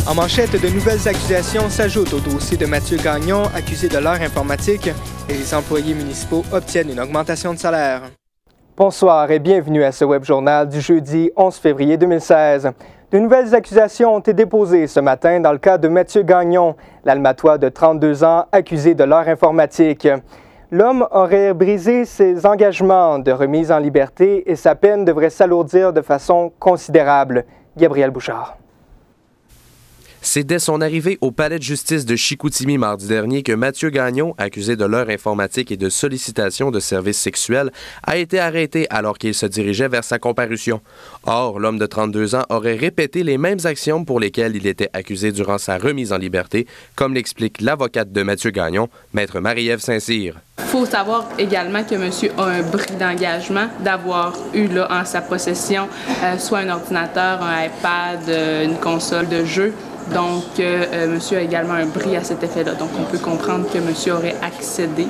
En manchette, de nouvelles accusations s'ajoutent au dossier de Mathieu Gagnon, accusé de l'heure informatique, et les employés municipaux obtiennent une augmentation de salaire. Bonsoir et bienvenue à ce web journal du jeudi 11 février 2016. De nouvelles accusations ont été déposées ce matin dans le cas de Mathieu Gagnon, l'Almatois de 32 ans accusé de l'heure informatique. L'homme aurait brisé ses engagements de remise en liberté et sa peine devrait s'alourdir de façon considérable. Gabriel Bouchard. C'est dès son arrivée au palais de justice de Chicoutimi mardi dernier que Mathieu Gagnon, accusé de l'heure informatique et de sollicitation de services sexuels, a été arrêté alors qu'il se dirigeait vers sa comparution. Or, l'homme de 32 ans aurait répété les mêmes actions pour lesquelles il était accusé durant sa remise en liberté, comme l'explique l'avocate de Mathieu Gagnon, maître Marie-Ève Saint-Cyr. Il faut savoir également que monsieur a un bris d'engagement d'avoir eu là, en sa possession soit un ordinateur, un iPad, une console de jeu. Donc, monsieur a également un bris à cet effet-là. Donc, on peut comprendre que monsieur aurait accédé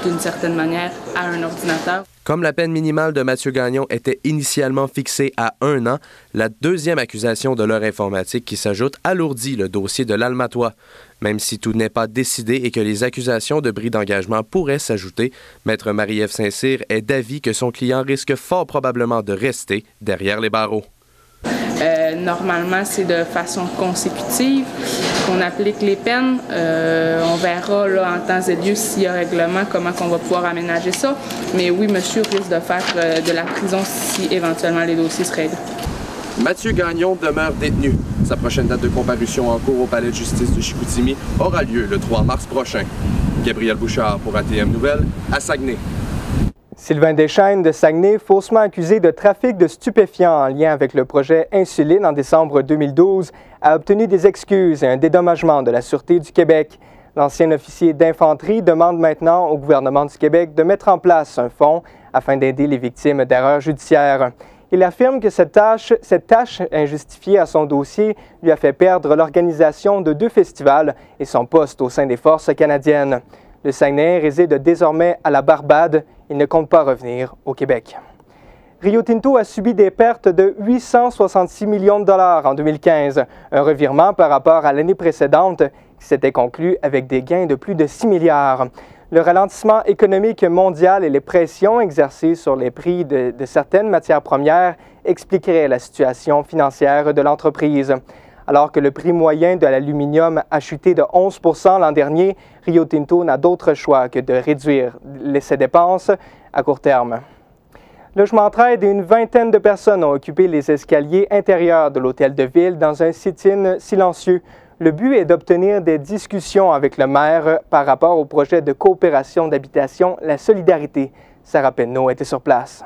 d'une certaine manière à un ordinateur. Comme la peine minimale de Mathieu Gagnon était initialement fixée à 1 an, la deuxième accusation de l'heure informatique qui s'ajoute alourdit le dossier de l'Almatois. Même si tout n'est pas décidé et que les accusations de bris d'engagement pourraient s'ajouter, maître Marie-Ève Saint-Cyr est d'avis que son client risque fort probablement de rester derrière les barreaux. Normalement, c'est de façon consécutive qu'on applique les peines. On verra là, en temps et lieu s'il y a règlement, comment on va pouvoir aménager ça. Mais oui, monsieur risque de faire de la prison si éventuellement les dossiers se règlent. Mathieu Gagnon demeure détenu. Sa prochaine date de comparution en cours au palais de justice de Chicoutimi aura lieu le 3 mars prochain. Gabriel Bouchard pour ATM Nouvelles, à Saguenay. Sylvain Deschaines de Saguenay, faussement accusé de trafic de stupéfiants en lien avec le projet Insuline en décembre 2012, a obtenu des excuses et un dédommagement de la Sûreté du Québec. L'ancien officier d'infanterie demande maintenant au gouvernement du Québec de mettre en place un fonds afin d'aider les victimes d'erreurs judiciaires. Il affirme que cette tâche injustifiée à son dossier lui a fait perdre l'organisation de 2 festivals et son poste au sein des forces canadiennes. Le Saguenay réside désormais à la Barbade. Il ne compte pas revenir au Québec. Rio Tinto a subi des pertes de 866 millions de dollars en 2015, un revirement par rapport à l'année précédente qui s'était conclue avec des gains de plus de 6 milliards. Le ralentissement économique mondial et les pressions exercées sur les prix de certaines matières premières expliqueraient la situation financière de l'entreprise. Alors que le prix moyen de l'aluminium a chuté de 11 % l'an dernier, Rio Tinto n'a d'autre choix que de réduire ses dépenses à court terme. Logement Entraide et une vingtaine de personnes ont occupé les escaliers intérieurs de l'hôtel de ville dans un sit-in silencieux. Le but est d'obtenir des discussions avec le maire par rapport au projet de coopération d'habitation La Solidarité. Sarah Penneau était sur place.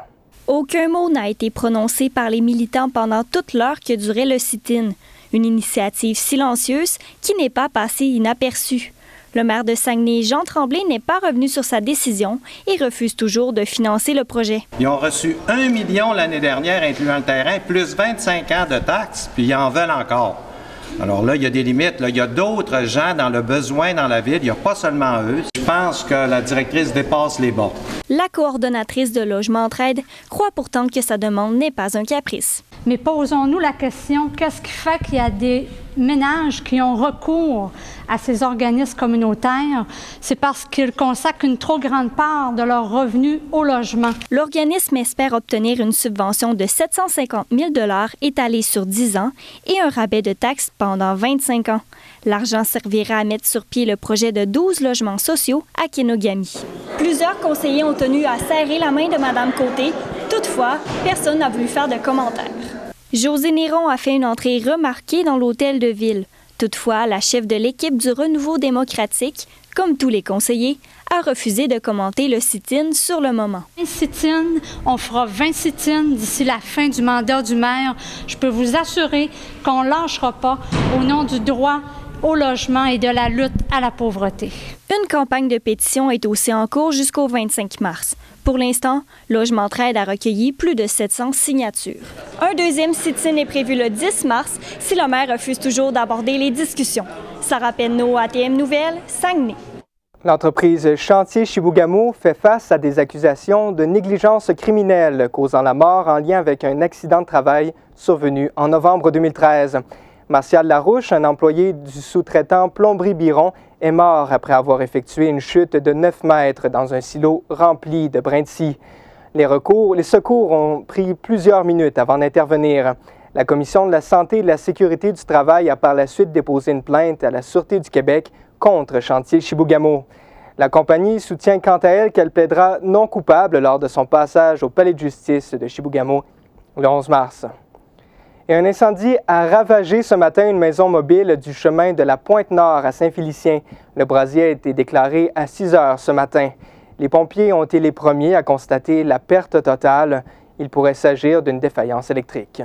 Aucun mot n'a été prononcé par les militants pendant toute l'heure que durait le sit-in. Une initiative silencieuse qui n'est pas passée inaperçue. Le maire de Saguenay, Jean Tremblay, n'est pas revenu sur sa décision et refuse toujours de financer le projet. Ils ont reçu 1 million l'année dernière, incluant le terrain, plus 25 ans de taxes, puis ils en veulent encore. Alors là, il y a des limites. Là. Il y a d'autres gens dans le besoin dans la ville. Il n'y a pas seulement eux. Je pense que la directrice dépasse les bords. La coordonnatrice de Logement Entraide croit pourtant que sa demande n'est pas un caprice. Mais posons-nous la question, qu'est-ce qui fait qu'il y a des ménages qui ont recours à ces organismes communautaires? C'est parce qu'ils consacrent une trop grande part de leurs revenus au logement. L'organisme espère obtenir une subvention de 750 000 $ étalée sur 10 ans et un rabais de taxes pendant 25 ans. L'argent servira à mettre sur pied le projet de 12 logements sociaux à Kenogami. Plusieurs conseillers ont tenu à serrer la main de Mme Côté. Toutefois, personne n'a voulu faire de commentaires. José Néron a fait une entrée remarquée dans l'hôtel de ville. Toutefois, la chef de l'équipe du Renouveau démocratique, comme tous les conseillers, a refusé de commenter le sit-in sur le moment. Un sit-in, on fera 20 sit-in d'ici la fin du mandat du maire. Je peux vous assurer qu'on ne lâchera pas au nom du droit au logement et de la lutte à la pauvreté. Une campagne de pétition est aussi en cours jusqu'au 25 mars. Pour l'instant, Logement Entraide a recueilli plus de 700 signatures. Un deuxième sit-in est prévu le 10 mars si le maire refuse toujours d'aborder les discussions. Sarah Penneau, ATM Nouvelles, Saguenay. L'entreprise Chantier Chibougamau fait face à des accusations de négligence criminelle causant la mort en lien avec un accident de travail survenu en novembre 2013. Martial Larouche, un employé du sous-traitant Plomberie Biron, est mort après avoir effectué une chute de 9 mètres dans un silo rempli de brins de scie. Les secours ont pris plusieurs minutes avant d'intervenir. La Commission de la Santé et de la Sécurité du Travail a par la suite déposé une plainte à la Sûreté du Québec contre Chantier Chibougamau. La compagnie soutient quant à elle qu'elle plaidera non coupable lors de son passage au palais de justice de Chibougamau le 11 mars. Et un incendie a ravagé ce matin une maison mobile du chemin de la Pointe-Nord à Saint-Félicien. Le brasier a été déclaré à 6 heures ce matin. Les pompiers ont été les premiers à constater la perte totale. Il pourrait s'agir d'une défaillance électrique.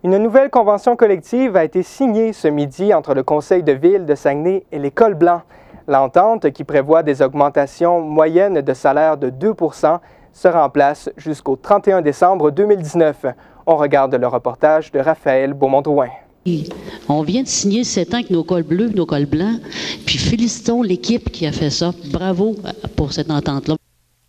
Une nouvelle convention collective a été signée ce midi entre le Conseil de ville de Saguenay et les Cols Blancs. L'entente, qui prévoit des augmentations moyennes de salaire de 2 %, sera en place jusqu'au 31 décembre 2019. On regarde le reportage de Raphaël Beaumont-Drouin. On vient de signer 7 ans avec nos cols bleus, nos cols blancs, puis félicitons l'équipe qui a fait ça. Bravo pour cette entente-là.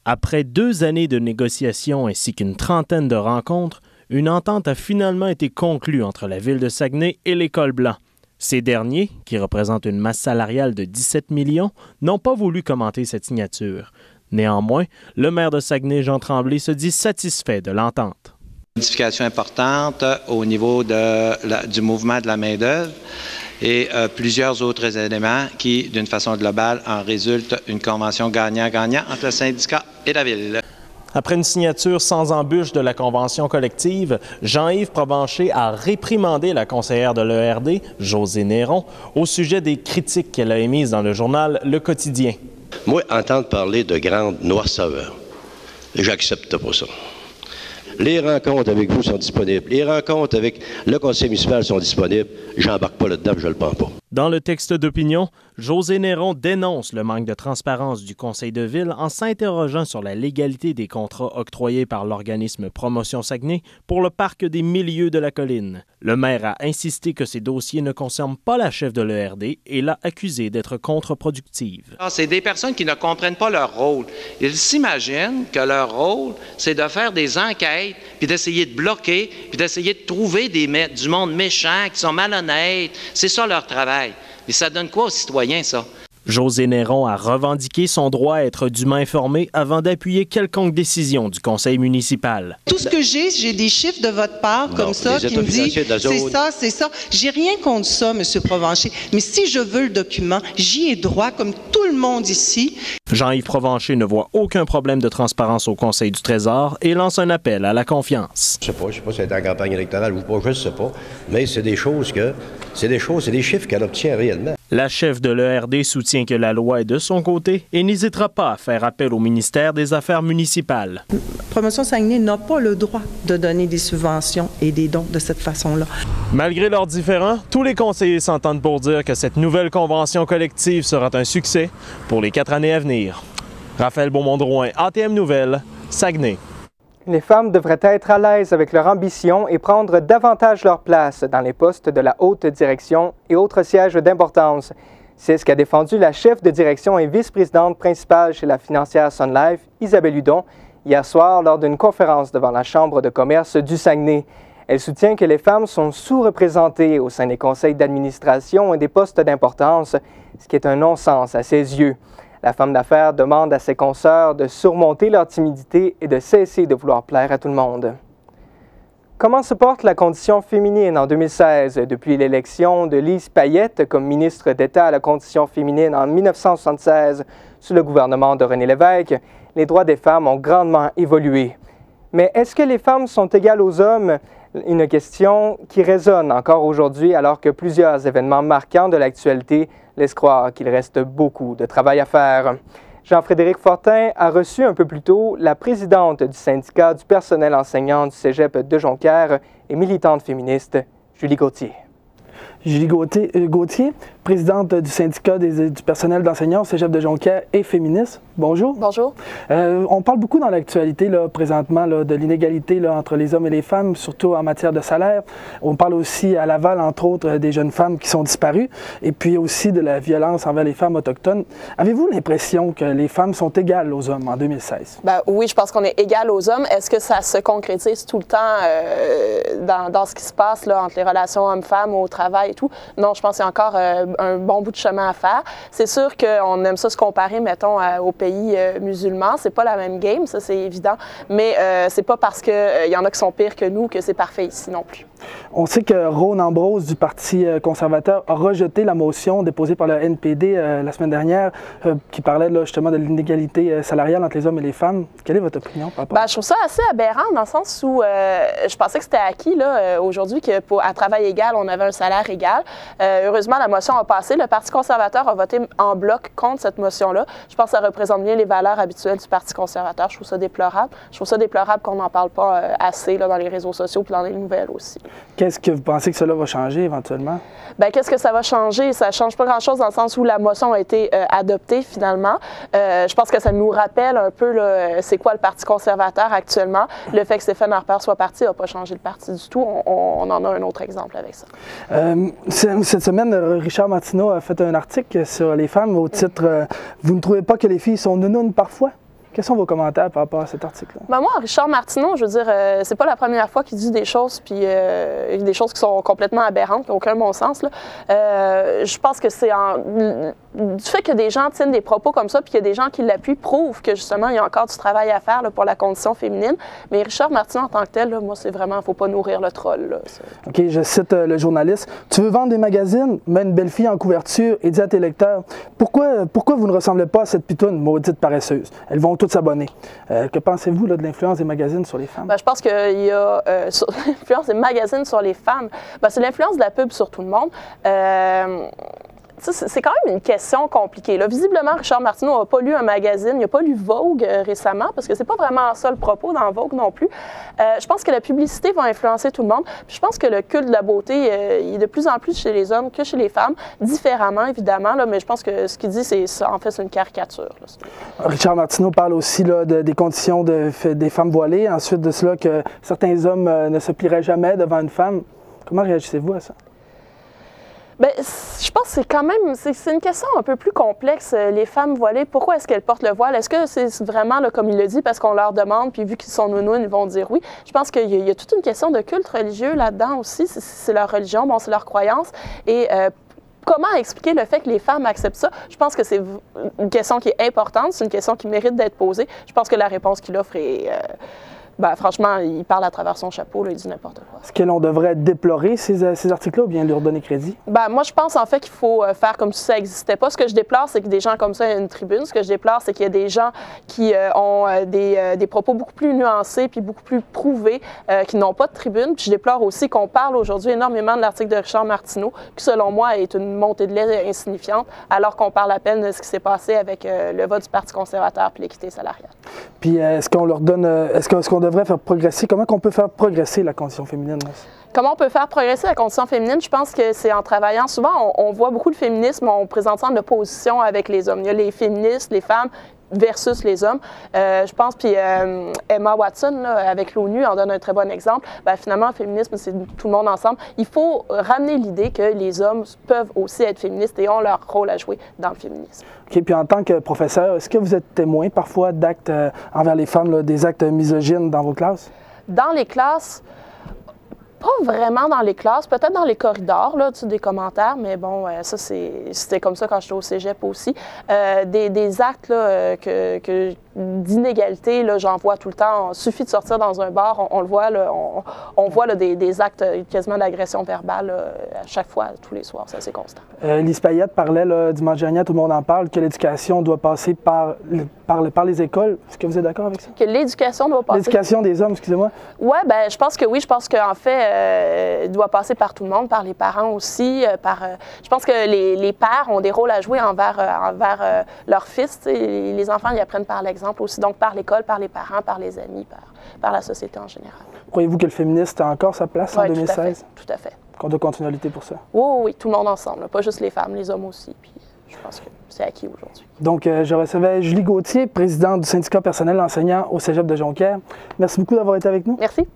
Après 2 années de négociations ainsi qu'une trentaine de rencontres, une entente a finalement été conclue entre la Ville de Saguenay et les Cols Blancs. Ces derniers, qui représentent une masse salariale de 17 millions, n'ont pas voulu commenter cette signature. Néanmoins, le maire de Saguenay, Jean Tremblay, se dit satisfait de l'entente. Une modification importante au niveau du mouvement de la main-d'œuvre et plusieurs autres éléments qui, d'une façon globale, en résultent une convention gagnant-gagnant entre le syndicat et la Ville. Après une signature sans embûche de la convention collective, Jean-Yves Provencher a réprimandé la conseillère de l'ERD, Josée Néron, au sujet des critiques qu'elle a émises dans le journal Le Quotidien. Moi, entendre parler de grande noirceur, j'accepte pas ça. Les rencontres avec vous sont disponibles. Les rencontres avec le conseil municipal sont disponibles. J'embarque pas là-dedans, je le prends pas. Dans le texte d'opinion, Josée Néron dénonce le manque de transparence du conseil de ville en s'interrogeant sur la légalité des contrats octroyés par l'organisme Promotion Saguenay pour le parc des milieux de la colline. Le maire a insisté que ces dossiers ne concernent pas la chef de l'ERD et l'a accusée d'être contre-productive. C'est des personnes qui ne comprennent pas leur rôle. Ils s'imaginent que leur rôle, c'est de faire des enquêtes, puis d'essayer de bloquer, puis d'essayer de trouver du monde méchant, qui sont malhonnêtes. C'est ça leur travail. Mais ça donne quoi aux citoyens, ça? Josée Néron a revendiqué son droit à être dûment informé avant d'appuyer quelconque décision du conseil municipal. Tout ce que j'ai des chiffres de votre part comme ça qui me disent c'est ça. J'ai rien contre ça, M. Provencher. Mais si je veux le document, j'y ai droit comme tout le monde ici. Jean-Yves Provencher ne voit aucun problème de transparence au Conseil du Trésor et lance un appel à la confiance. Je sais pas si c'est en campagne électorale ou pas, je ne sais pas. Mais c'est des chiffres qu'elle obtient réellement. La chef de l'ERD soutient que la loi est de son côté et n'hésitera pas à faire appel au ministère des Affaires municipales. Promotion Saguenay n'a pas le droit de donner des subventions et des dons de cette façon-là. Malgré leurs différends, tous les conseillers s'entendent pour dire que cette nouvelle convention collective sera un succès pour les 4 années à venir. Raphaël Beaumont-Drouin, ATM Nouvelles, Saguenay. Les femmes devraient être à l'aise avec leur ambition et prendre davantage leur place dans les postes de la haute direction et autres sièges d'importance. C'est ce qu'a défendu la chef de direction et vice-présidente principale chez la financière Sun Life, Isabelle Hudon, hier soir lors d'une conférence devant la Chambre de commerce du Saguenay. Elle soutient que les femmes sont sous-représentées au sein des conseils d'administration et des postes d'importance, ce qui est un non-sens à ses yeux. La femme d'affaires demande à ses consoeurs de surmonter leur timidité et de cesser de vouloir plaire à tout le monde. Comment se porte la condition féminine en 2016? Depuis l'élection de Lise Payette comme ministre d'État à la condition féminine en 1976 sous le gouvernement de René Lévesque, les droits des femmes ont grandement évolué. Mais est-ce que les femmes sont égales aux hommes? Une question qui résonne encore aujourd'hui alors que plusieurs événements marquants de l'actualité laissent croire qu'il reste beaucoup de travail à faire. Jean-Frédéric Fortin a reçu un peu plus tôt la présidente du syndicat du personnel enseignant du Cégep de Jonquière et militante féministe, Julie Gauthier. Julie Gauthier, présidente du syndicat du personnel d'enseignants au Cégep de Jonquière et féministe. Bonjour. Bonjour. On parle beaucoup dans l'actualité présentement de l'inégalité entre les hommes et les femmes, surtout en matière de salaire. On parle aussi à Laval, entre autres, des jeunes femmes qui sont disparues et puis aussi de la violence envers les femmes autochtones. Avez-vous l'impression que les femmes sont égales aux hommes en 2016? Ben, oui, je pense qu'on est égal aux hommes. Est-ce que ça se concrétise tout le temps dans ce qui se passe là, entre les relations hommes-femmes au travail et tout? Non, je pense qu'il y a encore un bon bout de chemin à faire. C'est sûr qu'on aime ça se comparer, mettons, aux pays musulmans. C'est pas la même game, ça c'est évident, mais c'est pas parce qu'il y en a qui sont pires que nous que c'est parfait ici non plus. On sait que Rhône Ambrose du Parti conservateur a rejeté la motion déposée par le NPD la semaine dernière qui parlait là, justement de l'inégalité salariale entre les hommes et les femmes. Quelle est votre opinion par rapport à ça? Je trouve ça assez aberrant dans le sens où je pensais que c'était acquis aujourd'hui qu'à travail égal, on avait un salaire égal. Heureusement, la motion a passé. Le Parti conservateur a voté en bloc contre cette motion-là. Je pense que ça représente bien les valeurs habituelles du Parti conservateur. Je trouve ça déplorable. Je trouve ça déplorable qu'on n'en parle pas assez dans les réseaux sociaux et dans les nouvelles aussi. Qu'est-ce que vous pensez que cela va changer éventuellement? Bien, qu'est-ce que ça va changer? Ça ne change pas grand-chose dans le sens où la motion a été adoptée finalement. Je pense que ça nous rappelle un peu c'est quoi le Parti conservateur actuellement. Le fait que Stéphane Harper soit parti n'a pas changé le parti du tout. On en a un autre exemple avec ça. Cette semaine, Richard Martineau a fait un article sur les femmes au titre « Vous ne trouvez pas que les filles sont nounounes parfois ?» Quels sont vos commentaires par rapport à cet article-là? Ben moi, Richard Martineau, je veux dire, c'est pas la première fois qu'il dit des choses, puis des choses qui sont complètement aberrantes, qui n'ont aucun bon sens. Là. Je pense que c'est du fait que des gens tiennent des propos comme ça, puis qu'il y a des gens qui l'appuient, prouve que justement, il y a encore du travail à faire là, pour la condition féminine. Mais Richard Martineau, en tant que tel, là, moi, c'est vraiment, il ne faut pas nourrir le troll. Là, OK, je cite le journaliste. « Tu veux vendre des magazines, mets une belle fille en couverture et dis à tes lecteurs, pourquoi vous ne ressemblez pas à cette pitoune maudite paresseuse? Elles vont toutes s'abonner. Que pensez-vous de l'influence des magazines sur les femmes? Ben, je pense qu'il y a l'influence des magazines sur les femmes. Ben, c'est l'influence de la pub sur tout le monde. C'est quand même une question compliquée. Là, visiblement, Richard Martineau n'a pas lu un magazine, il n'a pas lu Vogue récemment, parce que c'est pas vraiment ça le propos dans Vogue non plus. Je pense que la publicité va influencer tout le monde. Puis je pense que le culte de la beauté, il est de plus en plus chez les hommes que chez les femmes, différemment évidemment, là, mais je pense que ce qu'il dit, c'est une caricature. Là. Richard Martineau parle aussi là, des conditions des femmes voilées, ensuite de cela que certains hommes ne se plieraient jamais devant une femme. Comment réagissez-vous à ça? Bien, je pense que c'est quand même, c'est une question un peu plus complexe. Les femmes voilées, pourquoi est-ce qu'elles portent le voile? Est-ce que c'est vraiment, là, comme il le dit, parce qu'on leur demande, puis vu qu'ils sont nounounes, ils vont dire oui? Je pense qu'il y a toute une question de culte religieux là-dedans aussi. C'est leur religion, bon, c'est leur croyance. Et comment expliquer le fait que les femmes acceptent ça? Je pense que c'est une question qui est importante, c'est une question qui mérite d'être posée. Je pense que la réponse qu'il offre est... Ben, franchement, il parle à travers son chapeau, là, il dit n'importe quoi. Est-ce que l'on devrait déplorer ces articles-là ou bien leur donner crédit? Ben, moi, je pense en fait qu'il faut faire comme si ça n'existait pas. Ce que je déplore, c'est que des gens comme ça aient une tribune. Ce que je déplore, c'est qu'il y a des gens qui ont des propos beaucoup plus nuancés puis beaucoup plus prouvés qui n'ont pas de tribune. Puis je déplore aussi qu'on parle aujourd'hui énormément de l'article de Richard Martineau, qui, selon moi, est une montée de lait insignifiante, alors qu'on parle à peine de ce qui s'est passé avec le vote du Parti conservateur puis l'équité salariale. Puis est-ce qu'on leur donne... Est-ce qu'on devrait faire progresser? Comment on peut faire progresser la condition féminine? Comment on peut faire progresser la condition féminine? Je pense que c'est en travaillant. Souvent, on voit beaucoup de féminisme, on présente ça en opposition avec les hommes. Il y a les féministes, les femmes versus les hommes. Je pense, puis Emma Watson, là, avec l'ONU, en donne un très bon exemple. Ben, finalement, le féminisme, c'est tout le monde ensemble. Il faut ramener l'idée que les hommes peuvent aussi être féministes et ont leur rôle à jouer dans le féminisme. OK, puis en tant que professeur, est-ce que vous êtes témoin parfois d'actes envers les femmes, là, des actes misogynes dans vos classes? Dans les classes, pas vraiment dans les classes, peut-être dans les corridors, là, des commentaires, mais bon, ça, c'était comme ça quand j'étais au cégep aussi. Des actes là, d'inégalité, j'en vois tout le temps. Il suffit de sortir dans un bar, on le voit, là, on voit là, des actes quasiment d'agression verbale là, à chaque fois, tous les soirs, ça c'est constant. Lise Payette parlait là, dimanche dernier, tout le monde en parle, que l'éducation doit passer par les écoles. Est-ce que vous êtes d'accord avec ça? Que l'éducation doit passer... L'éducation des hommes, excusez-moi. Oui, ben, je pense que oui. Je pense qu'en fait, doit passer par tout le monde, par les parents aussi. Je pense que les pères ont des rôles à jouer envers leurs fils. Les enfants, ils apprennent par l'exemple aussi, donc par l'école, par les parents, par les amis, par la société en général. Croyez-vous que le féministe a encore sa place en 2016? Tout à fait. Qu'on doit continuer à lutter pour ça? Oui, tout le monde ensemble, là, pas juste les femmes, les hommes aussi. Puis je pense que c'est acquis aujourd'hui. Donc, je recevais Julie Gauthier, présidente du syndicat personnel enseignant au Cégep de Jonquière. Merci beaucoup d'avoir été avec nous. Merci.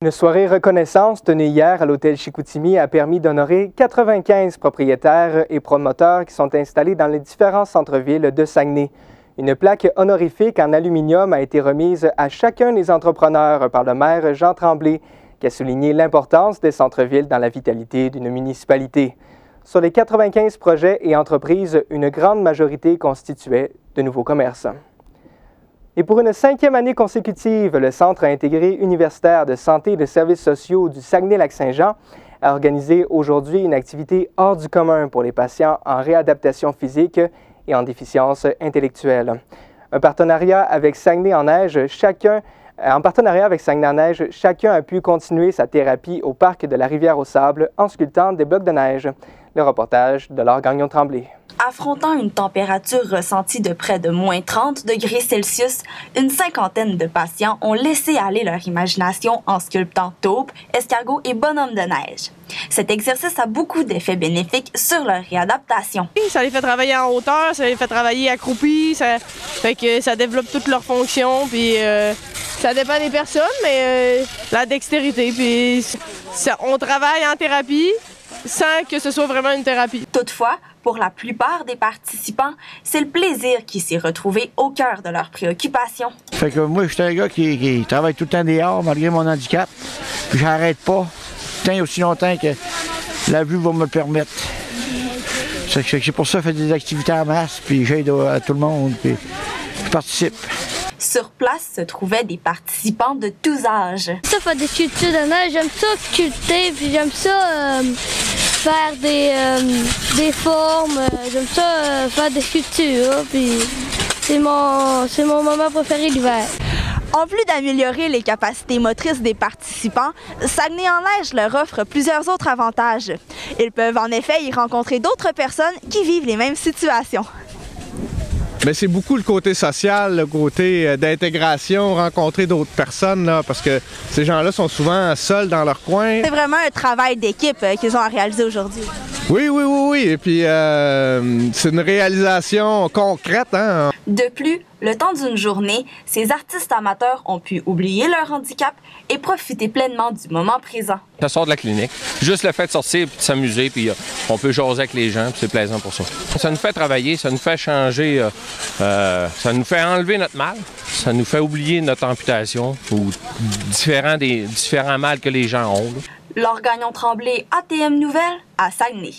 Une soirée reconnaissance tenue hier à l'hôtel Chicoutimi a permis d'honorer 95 propriétaires et promoteurs qui sont installés dans les différents centres-villes de Saguenay. Une plaque honorifique en aluminium a été remise à chacun des entrepreneurs par le maire Jean Tremblay, qui a souligné l'importance des centres-villes dans la vitalité d'une municipalité. Sur les 95 projets et entreprises, une grande majorité constituait de nouveaux commerces. Et pour une 5e année consécutive, le Centre intégré universitaire de santé et de services sociaux du Saguenay-Lac-Saint-Jean a organisé aujourd'hui une activité hors du commun pour les patients en réadaptation physique et en déficience intellectuelle. En partenariat avec Saguenay en Neige, chacun a pu continuer sa thérapie au parc de la Rivière-aux-Sables en sculptant des blocs de neige. Le reportage de Laure Gagnon-Tremblay. Affrontant une température ressentie de près de moins 30 degrés Celsius, une cinquantaine de patients ont laissé aller leur imagination en sculptant taupes, escargots et bonhommes de neige. Cet exercice a beaucoup d'effets bénéfiques sur leur réadaptation. Ça les fait travailler en hauteur, ça les fait travailler accroupis, ça fait que ça développe toutes leurs fonctions, puis ça dépend des personnes, mais la dextérité, puis on travaille en thérapie sans que ce soit vraiment une thérapie. Toutefois, pour la plupart des participants, c'est le plaisir qui s'est retrouvé au cœur de leurs préoccupations. Fait que moi, je suis un gars qui travaille tout le temps dehors, malgré mon handicap. J'arrête pas, tant aussi longtemps que la vue va me le permettre. C'est pour ça que je fais des activités en masse, puis j'aide à tout le monde, puis je participe. Sur place se trouvaient des participants de tous âges. Ça fait des sculptures de neige, j'aime ça sculpter, puis j'aime ça faire des formes, j'aime ça faire des sculptures, puis c'est mon moment préféré l'hiver. En plus d'améliorer les capacités motrices des participants, Saguenay en Neige leur offre plusieurs autres avantages. Ils peuvent en effet y rencontrer d'autres personnes qui vivent les mêmes situations. Mais c'est beaucoup le côté social, le côté d'intégration, rencontrer d'autres personnes, là, parce que ces gens-là sont souvent seuls dans leur coin. C'est vraiment un travail d'équipe qu'ils ont à réaliser aujourd'hui. Oui. Et puis, c'est une réalisation concrète, hein? De plus, le temps d'une journée, ces artistes amateurs ont pu oublier leur handicap et profiter pleinement du moment présent. Ça sort de la clinique. Juste le fait de sortir et de s'amuser, puis on peut jaser avec les gens, puis c'est plaisant pour ça. Ça nous fait travailler, ça nous fait changer, ça nous fait enlever notre mal, ça nous fait oublier notre amputation ou différents mal que les gens ont. Laure Gagnon-Tremblay, ATM Nouvelles, à Saguenay.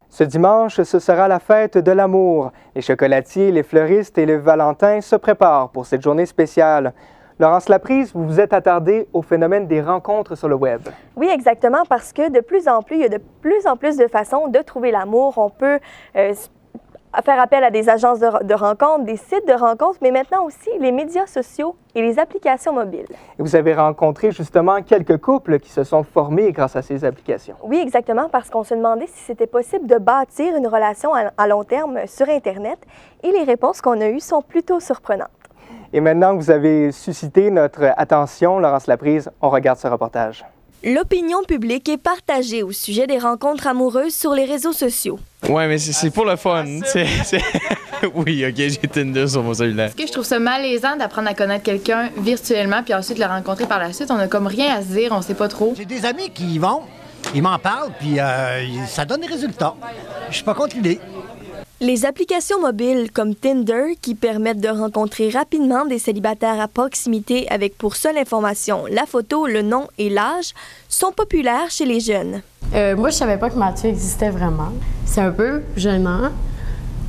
Ce dimanche, ce sera la fête de l'amour. Les chocolatiers, les fleuristes et les Valentins se préparent pour cette journée spéciale. Laurence Laprise, vous vous êtes attardée au phénomène des rencontres sur le web. Oui, exactement, parce que de plus en plus, il y a de plus en plus de façons de trouver l'amour. On peut faire appel à des agences de rencontres, des sites de rencontres, mais maintenant aussi les médias sociaux et les applications mobiles. Et vous avez rencontré justement quelques couples qui se sont formés grâce à ces applications. Oui, exactement, parce qu'on se demandait si c'était possible de bâtir une relation à long terme sur Internet, et les réponses qu'on a eues sont plutôt surprenantes. Et maintenant que vous avez suscité notre attention, Laurence Laprise, on regarde ce reportage. L'opinion publique est partagée au sujet des rencontres amoureuses sur les réseaux sociaux. Ouais, mais c'est pour le fun. Oui, OK, j'ai Tinder sur mon cellulaire. Est-ce que je trouve ça malaisant d'apprendre à connaître quelqu'un virtuellement puis ensuite le rencontrer par la suite? On a comme rien à se dire, on sait pas trop. J'ai des amis qui y vont, ils m'en parlent, puis ça donne des résultats. Je suis pas contre l'idée. Les applications mobiles comme Tinder, qui permettent de rencontrer rapidement des célibataires à proximité avec pour seule information la photo, le nom et l'âge, sont populaires chez les jeunes. Moi, je savais pas que Mathieu existait vraiment. C'est un peu gênant.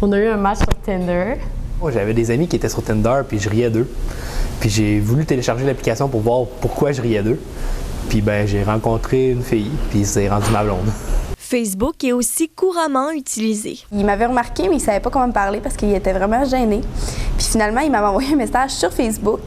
On a eu un match sur Tinder. Moi, j'avais des amis qui étaient sur Tinder, puis je riais d'eux. Puis j'ai voulu télécharger l'application pour voir pourquoi je riais d'eux. Puis ben, j'ai rencontré une fille, puis c'est rendu ma blonde. Facebook est aussi couramment utilisé. Il m'avait remarqué, mais il savait pas comment me parler parce qu'il était vraiment gêné. Puis finalement, il m'avait envoyé un message sur Facebook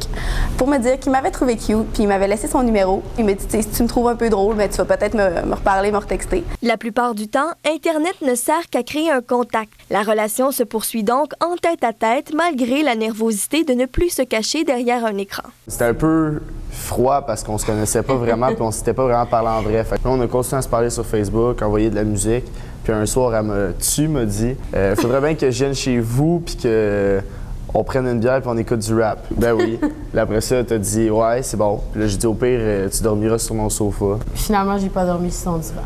pour me dire qu'il m'avait trouvé cute, puis il m'avait laissé son numéro. Il m'a dit, si tu me trouves un peu drôle, ben, tu vas peut-être me reparler, me retexter. La plupart du temps, Internet ne sert qu'à créer un contact. La relation se poursuit donc en tête-à-tête, malgré la nervosité de ne plus se cacher derrière un écran. C'était un peu froid parce qu'on se connaissait pas vraiment puis on s'était pas vraiment parlé en vrai. Fait que là, on a continué à se parler sur Facebook, envoyer de la musique. Puis un soir, tu m'as dit « Faudrait bien que je vienne chez vous puis qu'on prenne une bière puis on écoute du rap. » Ben oui. Puis après ça, t'as dit « Ouais, c'est bon. » Puis là, j'ai dit « Au pire, tu dormiras sur mon sofa. » Finalement, j'ai pas dormi sur son divan.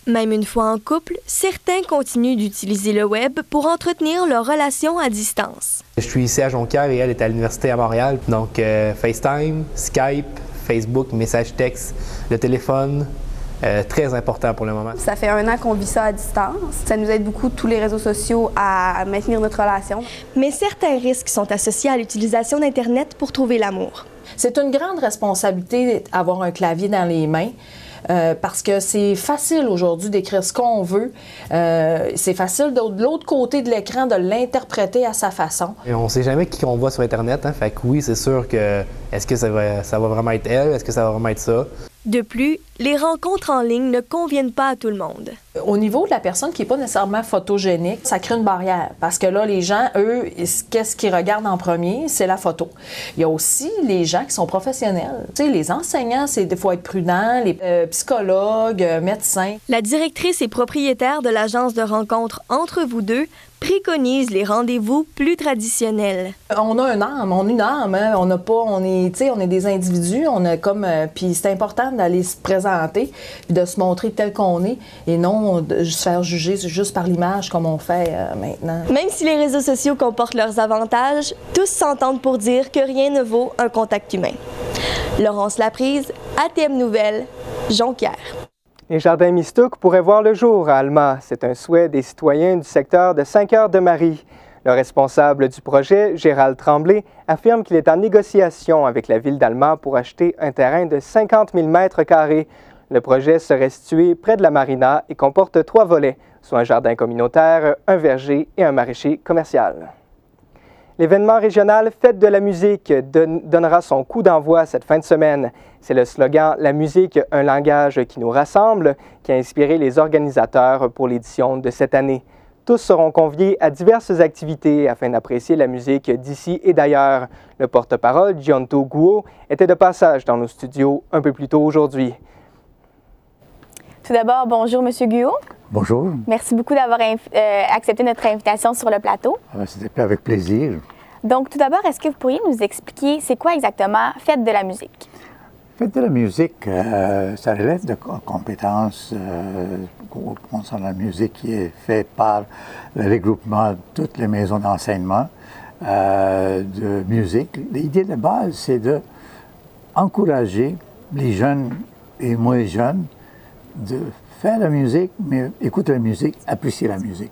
Même une fois en couple, certains continuent d'utiliser le web pour entretenir leur relation à distance. Je suis ici à Jonquière et elle est à l'université à Montréal. Donc FaceTime, Skype, Facebook, message texte, le téléphone, très important pour le moment. Ça fait 1 an qu'on vit ça à distance. Ça nous aide beaucoup, tous les réseaux sociaux, à maintenir notre relation. Mais certains risques sont associés à l'utilisation d'Internet pour trouver l'amour. C'est une grande responsabilité d'avoir un clavier dans les mains. Parce que c'est facile aujourd'hui d'écrire ce qu'on veut. C'est facile de l'autre côté de l'écran de l'interpréter à sa façon. Et on ne sait jamais qui on voit sur Internet. Hein? Fait que oui, c'est sûr que est-ce que ça va vraiment être elle? Est-ce que ça va vraiment être ça? De plus, les rencontres en ligne ne conviennent pas à tout le monde. Au niveau de la personne qui n'est pas nécessairement photogénique, ça crée une barrière. Parce que là, les gens, eux, qu'est-ce qu'ils regardent en premier? C'est la photo. Il y a aussi les gens qui sont professionnels. Tu sais, les enseignants, il faut être prudent, les psychologues, médecins. La directrice et propriétaire de l'agence de rencontres Entre vous deux préconise les rendez-vous plus traditionnels. On a une âme, hein? On est des individus, puis c'est important d'aller se présenter, de se montrer tel qu'on est, et non de se faire juger juste par l'image comme on fait maintenant. Même si les réseaux sociaux comportent leurs avantages, tous s'entendent pour dire que rien ne vaut un contact humain. Laurence Laprise, ATM Nouvelles, Jonquière. Les jardins Mistook pourraient voir le jour à Alma. C'est un souhait des citoyens du secteur de Saint-Cœur-de-Marie. Le responsable du projet, Gérald Tremblay, affirme qu'il est en négociation avec la ville d'Alma pour acheter un terrain de 50 000 m². Le projet serait situé près de la marina et comporte 3 volets, soit un jardin communautaire, un verger et un maraîcher commercial. L'événement régional Fête de la musique donnera son coup d'envoi cette fin de semaine. C'est le slogan « La musique, un langage qui nous rassemble » qui a inspiré les organisateurs pour l'édition de cette année. Tous seront conviés à diverses activités afin d'apprécier la musique d'ici et d'ailleurs. Le porte-parole, Gianto Guo, était de passage dans nos studios un peu plus tôt aujourd'hui. Tout d'abord, bonjour M. Guo. Bonjour. Merci beaucoup d'avoir accepté notre invitation sur le plateau. C'était avec plaisir. Donc, tout d'abord, est-ce que vous pourriez nous expliquer c'est quoi exactement Fête de la musique? Fête de la musique, ça relève de compétences concernant la musique qui est faite par le regroupement de toutes les maisons d'enseignement de musique. L'idée de base, c'est d'encourager les jeunes et moins jeunes de faire la musique, mais écouter la musique, apprécier la musique.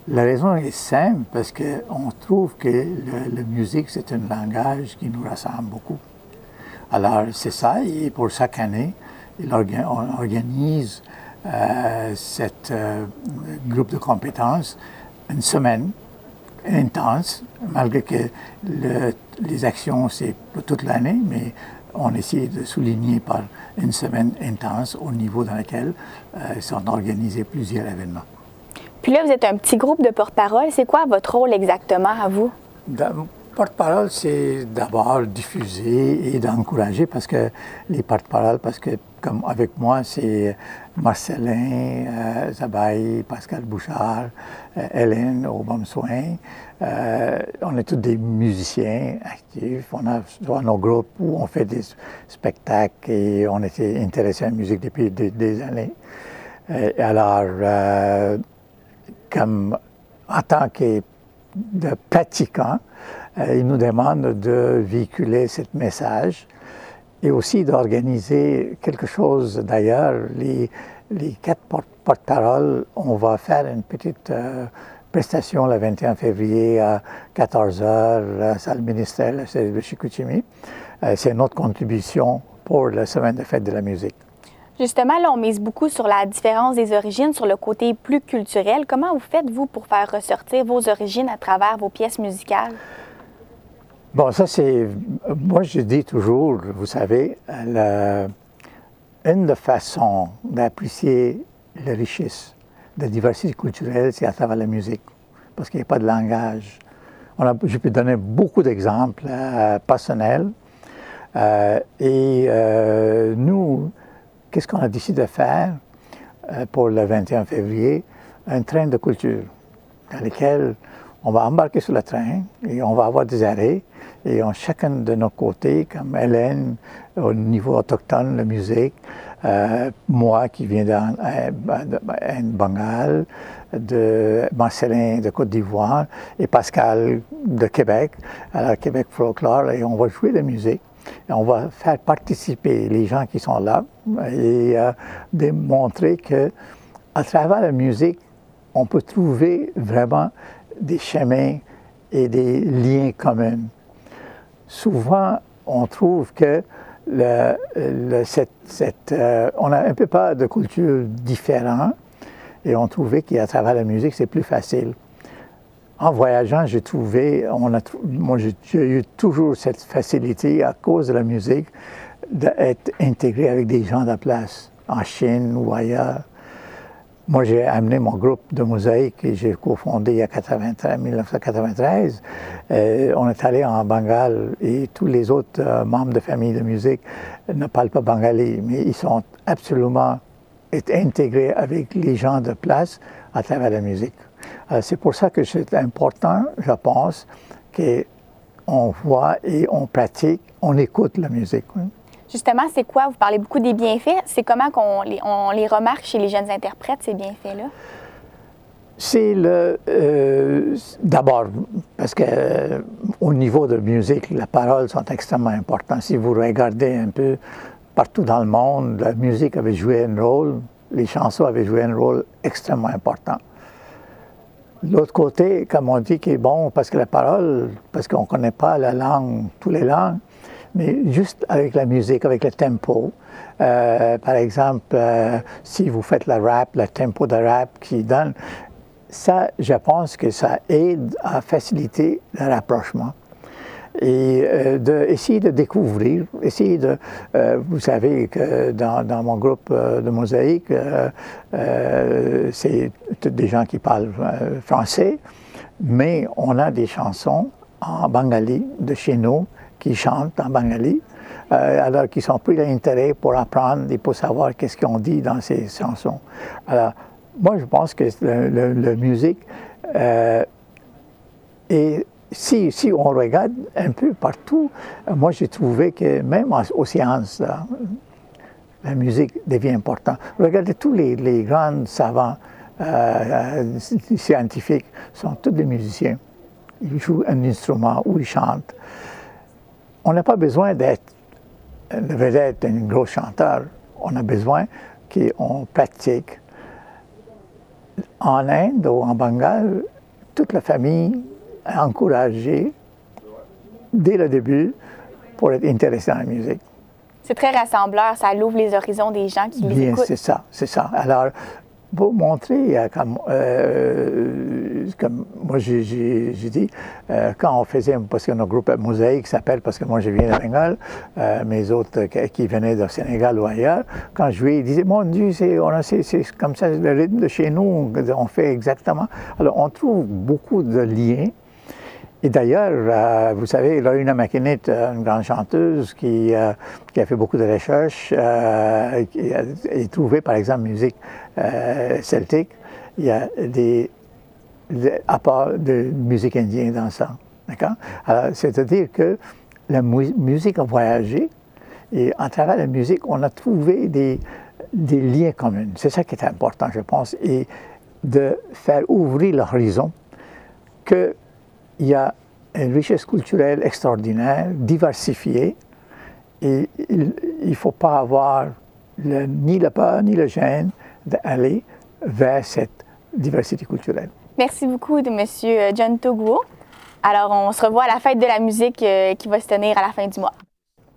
La raison est simple, parce qu'on trouve que la musique, c'est un langage qui nous rassemble beaucoup. Alors, c'est ça, et pour chaque année, on organise cette groupe de compétences une semaine intense, malgré que les actions, c'est pour toute l'année, mais on essaie de souligner par une semaine intense au niveau dans lequel sont organisés plusieurs événements. Puis là, vous êtes un petit groupe de porte-parole. C'est quoi votre rôle exactement à vous? Porte-parole, c'est d'abord diffuser et d'encourager, parce que les porte-paroles, comme avec moi, c'est Marcelin, Zabaï, Pascal Bouchard, Hélène au Bon Soin. On est tous des musiciens actifs. On a dans nos groupes où on fait des spectacles et on était intéressés à la musique depuis des années. Alors, comme en tant que pratiquants, ils nous demandent de véhiculer ce message et aussi d'organiser quelque chose. D'ailleurs, les 4 porte-paroles, on va faire une petite prestation le 21 février à 14h à la salle ministérielle de Chicoutimi. C'est notre contribution pour la semaine de fête de la musique. Justement, là, on mise beaucoup sur la différence des origines, sur le côté plus culturel. Comment vous faites, vous, pour faire ressortir vos origines à travers vos pièces musicales? Bon, ça c'est... Moi, je dis toujours, vous savez, une des façons d'apprécier la richesse, la diversité culturelle, c'est à travers la musique, parce qu'il n'y a pas de langage. Je peux donner beaucoup d'exemples personnels. Nous, qu'est-ce qu'on a décidé de faire pour le 21 février? Un train de culture dans lequel on va embarquer sur le train et on va avoir des arrêts et chacun de nos côtés, comme Hélène au niveau autochtone, la musique, moi qui viens de Bengale, de Marcelin de Côte d'Ivoire et Pascal de Québec, alors Québec Folklore, et on va jouer de la musique. Et on va faire participer les gens qui sont là et démontrer que à travers la musique, on peut trouver vraiment des chemins et des liens communs. Souvent, on trouve que on a un peu peur de cultures différentes et on trouvait qu'à travers la musique, c'est plus facile. En voyageant, j'ai trouvé, moi j'ai eu toujours cette facilité à cause de la musique d'être intégré avec des gens de la place, en Chine ou ailleurs. Moi, j'ai amené mon groupe de mosaïque que j'ai cofondé en 1993. On est allé en Bengale et tous les autres membres de famille de musique ne parlent pas bengali, mais ils sont absolument intégrés avec les gens de place à travers la musique. C'est pour ça que c'est important, je pense, qu'on voit et on pratique, on écoute la musique. Oui. Justement, c'est quoi? Vous parlez beaucoup des bienfaits. C'est comment on les remarque chez les jeunes interprètes, ces bienfaits-là? C'est d'abord, parce qu'au niveau de musique, les paroles sont extrêmement importantes. Si vous regardez un peu partout dans le monde, la musique avait joué un rôle, les chansons avaient joué un rôle extrêmement important. L'autre côté, comme on dit, qui est bon, parce que la parole, parce qu'on ne connaît pas la langue, toutes les langues, mais juste avec la musique, avec le tempo. Par exemple, si vous faites le rap, le tempo de rap qui donne, ça, je pense que ça aide à faciliter le rapprochement. Et essayer de découvrir, essayer de... vous savez que dans mon groupe de mosaïque, c'est des gens qui parlent français, mais on a des chansons en bengali de chez nous qui chantent en bengali, alors qu'ils sont pris l'intérêt pour apprendre et pour savoir qu'est-ce qu'on dit dans ces chansons. Alors, moi, je pense que la musique est... Si on regarde un peu partout, moi j'ai trouvé que même aux sciences, la musique devient importante. Regardez tous les grands savants scientifiques, sont tous des musiciens. Ils jouent un instrument ou ils chantent. On n'a pas besoin d'être une vedette, un gros chanteur. On a besoin qu'on pratique. En Inde ou en Bengale, toute la famille encouragé dès le début pour être intéressé dans la musique. C'est très rassembleur, ça ouvre les horizons des gens qui les écoutent. C'est ça, c'est ça. Alors, pour montrer, comme moi j'ai dit, quand on faisait, parce que notre groupe mosaïque s'appelle, parce que moi je viens de Bengale, mes autres qui venaient du Sénégal ou ailleurs, quand je jouais, ils disaient, mon Dieu, c'est comme ça, le rythme de chez nous, on fait exactement. Alors, on trouve beaucoup de liens. Et d'ailleurs, vous savez, Lorena McKinnitt, une grande chanteuse qui a fait beaucoup de recherches, qui a trouvé, par exemple, musique celtique, il y a des apports de musique indienne dans ça. D'accord? Alors, c'est-à-dire que la musique a voyagé et à travers la musique, on a trouvé des liens communs. C'est ça qui est important, je pense, et de faire ouvrir l'horizon que il y a une richesse culturelle extraordinaire, diversifiée, et il ne faut pas avoir ni la peur ni le gêne d'aller vers cette diversité culturelle. Merci beaucoup de M. John Toguo. Alors, on se revoit à la fête de la musique qui va se tenir à la fin du mois.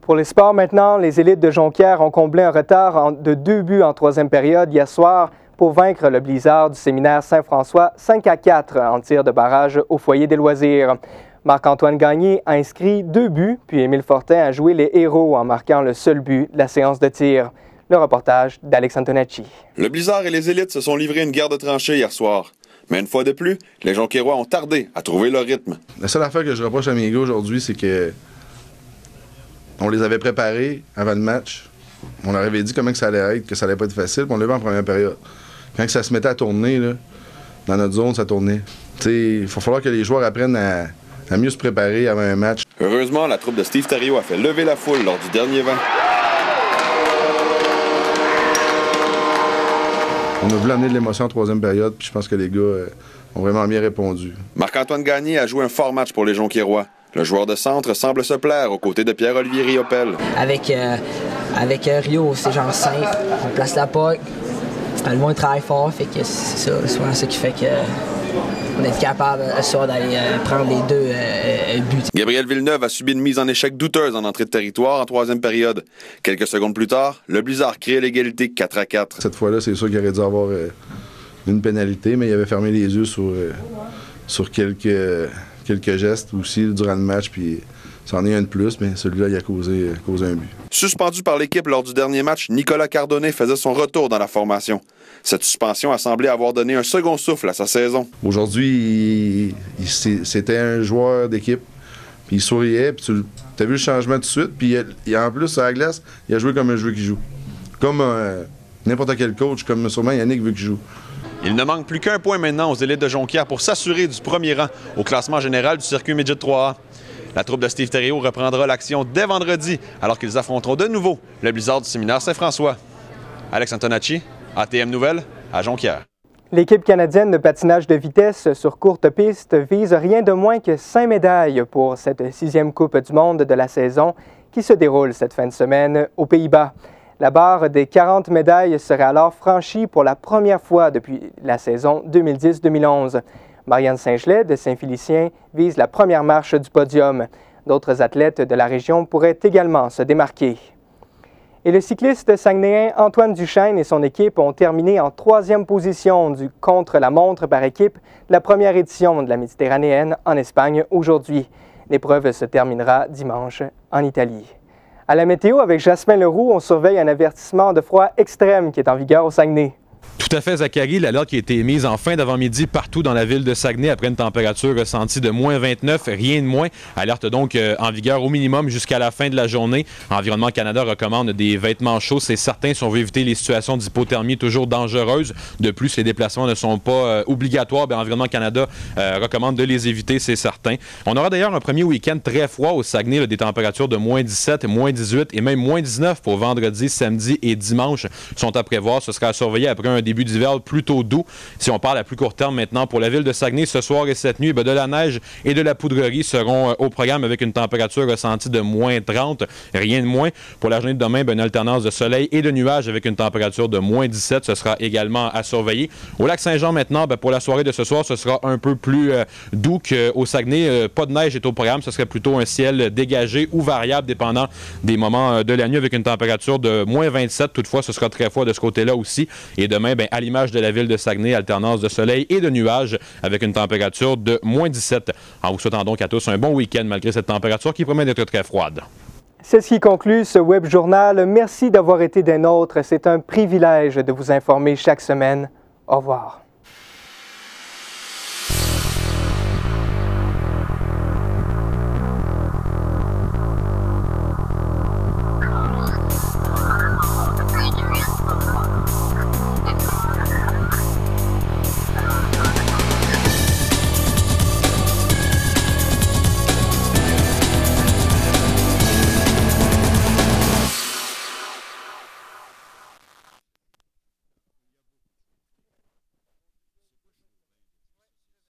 Pour les sports maintenant, les élites de Jonquière ont comblé un retard de 2 buts en troisième période hier soir pour vaincre le Blizzard du séminaire Saint-François 5-4 en tir de barrage au foyer des loisirs. Marc-Antoine Gagné a inscrit 2 buts, puis Émile Fortin a joué les héros en marquant le seul but de la séance de tir. Le reportage d'Alex Antonacci. Le Blizzard et les élites se sont livrés une guerre de tranchées hier soir. Mais une fois de plus, les Jonquiérois ont tardé à trouver leur rythme. La seule affaire que je reproche à mes gars aujourd'hui, c'est que on les avait préparés avant le match. On leur avait dit comment que ça allait être, que ça allait pas être facile, puis on l'a vu en première période. Quand ça se mettait à tourner, là, dans notre zone, ça tournait. Il va falloir que les joueurs apprennent à mieux se préparer avant un match. Heureusement, la troupe de Steve Thériault a fait lever la foule lors du dernier vent. On a voulu amener de l'émotion en troisième période, puis je pense que les gars ont vraiment bien répondu. Marc-Antoine Gagné a joué un fort match pour les Jonquiérois. Le joueur de centre semble se plaire aux côtés de Pierre-Olivier Riopel. Avec Rio, c'est genre simple. On place la puck. Le moins travaille fort, fait que c'est souvent ça qui fait qu'on est capable ce soir d'aller prendre les 2 buts. Gabriel Villeneuve a subi une mise en échec douteuse en entrée de territoire en troisième période. Quelques secondes plus tard, le Blizzard crée l'égalité 4-4. Cette fois-là, c'est sûr qu'il aurait dû avoir une pénalité, mais il avait fermé les yeux sur quelques gestes aussi durant le match, puis c'en est un de plus, mais celui-là, il a causé un but. Suspendu par l'équipe lors du dernier match, Nicolas Cardonnet faisait son retour dans la formation. Cette suspension a semblé avoir donné un second souffle à sa saison. Aujourd'hui, c'était un joueur d'équipe, puis il souriait, puis tu as vu le changement tout de suite, puis en plus, à la glace, il a joué comme un joueur qui joue. Comme n'importe quel coach, comme sûrement Yannick veut qu'il joue. Il ne manque plus qu'un point maintenant aux élites de Jonquière pour s'assurer du premier rang au classement général du circuit Midget 3A. La troupe de Steve Thériault reprendra l'action dès vendredi, alors qu'ils affronteront de nouveau le Blizzard du séminaire Saint-François. Alex Antonacci, ATM Nouvelles, à Jonquière. L'équipe canadienne de patinage de vitesse sur courte piste vise rien de moins que 5 médailles pour cette 6e Coupe du monde de la saison qui se déroule cette fin de semaine aux Pays-Bas. La barre des 40 médailles serait alors franchie pour la première fois depuis la saison 2010-2011. Marianne Saint-Gelais de Saint-Félicien vise la première marche du podium. D'autres athlètes de la région pourraient également se démarquer. Et le cycliste saguenéen Antoine Duchesne et son équipe ont terminé en 3e position du contre-la-montre par équipe de la première édition de la Méditerranéenne en Espagne aujourd'hui. L'épreuve se terminera dimanche en Italie. À la météo, avec Jasmin Leroux, on surveille un avertissement de froid extrême qui est en vigueur au Saguenay. Tout à fait, Zachary. L'alerte qui a été émise en fin d'avant-midi partout dans la ville de Saguenay après une température ressentie de moins 29, rien de moins. Alerte donc en vigueur au minimum jusqu'à la fin de la journée. Environnement Canada recommande des vêtements chauds, c'est certain, si on veut éviter les situations d'hypothermie toujours dangereuses. De plus, les déplacements ne sont pas obligatoires. Bien, Environnement Canada recommande de les éviter, c'est certain. On aura d'ailleurs un premier week-end très froid au Saguenay, là, des températures de moins 17, moins 18 et même moins 19 pour vendredi, samedi et dimanche sont à prévoir. Ce sera à surveiller après un début d'hiver plutôt doux. Si on parle à plus court terme maintenant pour la ville de Saguenay, ce soir et cette nuit, de la neige et de la poudrerie seront au programme avec une température ressentie de moins 30, rien de moins. Pour la journée de demain, une alternance de soleil et de nuages avec une température de moins 17, ce sera également à surveiller. Au lac Saint-Jean maintenant, pour la soirée de ce soir, ce sera un peu plus doux qu'au Saguenay. Pas de neige est au programme, ce serait plutôt un ciel dégagé ou variable dépendant des moments de la nuit avec une température de moins 27. Toutefois, ce sera très froid de ce côté-là aussi. Et demain, à l'image de la ville de Saguenay, alternance de soleil et de nuages avec une température de moins 17. En vous souhaitant donc à tous un bon week-end malgré cette température qui promet d'être très froide. C'est ce qui conclut ce web journal. Merci d'avoir été des nôtres. C'est un privilège de vous informer chaque semaine. Au revoir.